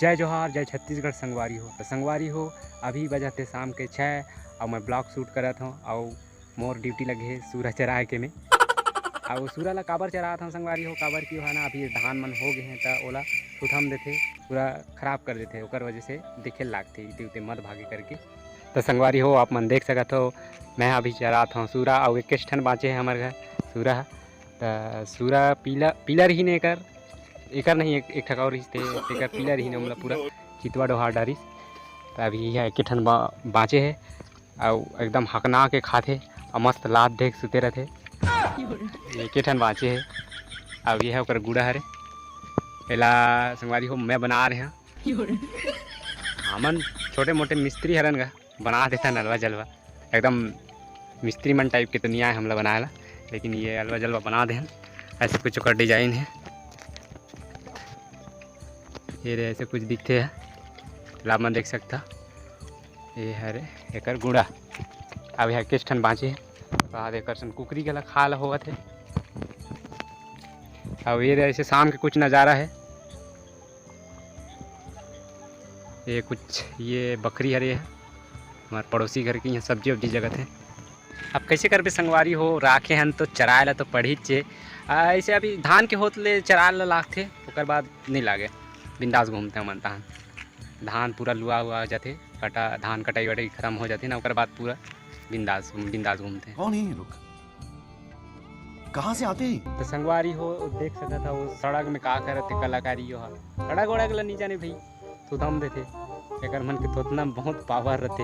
जय जोहार, जय छत्तीसगढ़ संगवारी हो। तो संगवारी हो अभी बजे थे शाम के 6 और मैं ब्लॉग शूट करत हूँ और मोर ड्यूटी लगे है सूरज चराए के में और सूरा ला काबर चरा था संगवारी हो काबर की है ना अभी धान मन हो गए हैं तो ओला सुथम देते पूरा खराब कर देते ओकर वजह से दिखे लागते इते उते मत भागे करके। तो संगवारी हो आप मन देख सकत हो मैं अभी चरा था सूरा और एक ठन बाँचे है हमारे घर सूरा। तो सूरा पीलर ही ने एकर नहीं एक ठका और रिश्ते एकर पिलर ही ने मतलब पूरा चितवा डोहार डारिस। तो अभी यह एक ठन बाँचे है और एकदम हकना के खाते और मस्त लाद देख सुते रहते एक ठन बाँचे है। अब यह है गुड़ा हरे पहला संगवारी हो मैं बना रहे हैं हमन छोटे मोटे मिस्त्री हरन गा बना देता नलवा जलवा एकदम मिस्त्री मन टाइप के तो नहीं आए हमला बनाए ला लेकिन ये अलवा जलवा बना दे ऐसे कुछ का डिजाइन है ये रे ऐसे कुछ दिखते है लाभ मन देख सकता ये हरे एकर गुड़ा। अब यह किस ठन बाँचे है बाद एक सन कुकरी के खाल होगा थे। अब ये ऐसे शाम के कुछ नज़ारा है ये कुछ ये बकरी हरे है हमारे पड़ोसी घर की यहाँ सब्जी वब्जी जगत है। अब कैसे कर पे संगवारी हो राखे हन तो चराए ला तो पढ़ी चे ऐसे अभी धान के होत ले चराए ला लागते ओकर बाद नहीं लागे बिंदास घूमते मन धान धान पूरा लुआ हुआ जाते कटा धान कटाई वटाई खत्म हो जाती ना ओकर बाद पूरा बिंदास घूमते हैं। कौन है ये लोग कहाँ से आते हैं? तो संगवारी हो देख सकता था वो सड़क में का करते कलाकारी हो सड़क वड़क ला नहीं जाने भाई सुधम देते एक मन के थोतना बहुत पावर रहते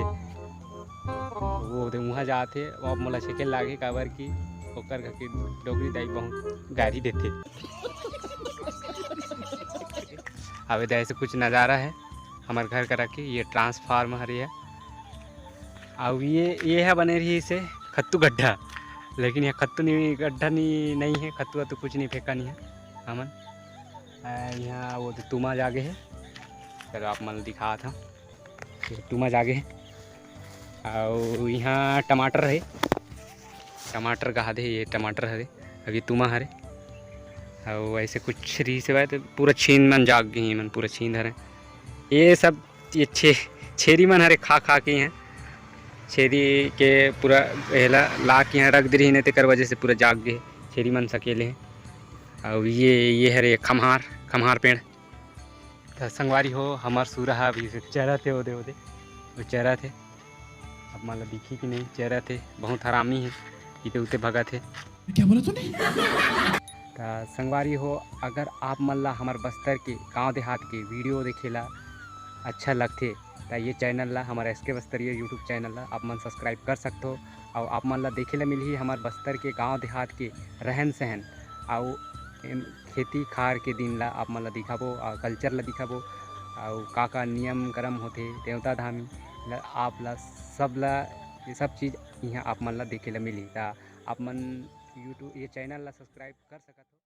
वो वहाँ जाते अब मोला छेके लागे काबर की ओकर घर के डोगरी दाई बहुत गारी देते। अब ऐसे कुछ नज़ारा है हमारे घर का रखे ये ट्रांसफार्मर हरी है और ये है बने रही इसे खत्तू गड्ढा लेकिन यह खत्तू नहीं गड्ढा नहीं है खत्तू तो कुछ नहीं फेंका नहीं है हमन यहाँ वो तो तुमा जागे है चलो आप मन दिखा था तुमा जागे है और यहाँ टमाटर है टमाटर का दे ये टमाटर हरे अभी तुमा हरे और ऐसे कुछ री से तो पूरा छीन मन जाग गई मन पूरा छीन हरे ये सब ये छेरी मन हरे खा के हैं छेरी के पूरा एला ला के यहाँ रख दे रही नहीं तेकर वजह से पूरा जाग गए छेरी मन सकेले हैं और ये हरे खम्हार पेड़। तो संगवारी हो हमार सूरा अभी चेहरा थे ओदे वो चेहरा थे अब मान लो दिखी कि नहीं चेहरा थे बहुत हरामी है इते उते भगा थे क्या बोला तूने? तो संगवारी हो अगर आप मन ला हमार बस्तर के गांव देहात के वीडियो देखेला अच्छा लगते तो ये चैनल ला हमारा SK बस्तरिया यूट्यूब चैनल ला आप मन सब्सक्राइब कर सकते हो और आप मन ला देखे ला मिली हमारे बस्तर के गांव देहात के रहन सहन और खेती खार के दिन ला आप मन ला दिखाबो और कल्चर ला दिखाबो और का नियम कर्म होते देवता धामी ला आप ला सब ला ये सब चीज़ यहाँ आप मन ला देखे ला मिली तो आप मन यूट्यूब ये चैनल ला सब्सक्राइब कर सकते हो।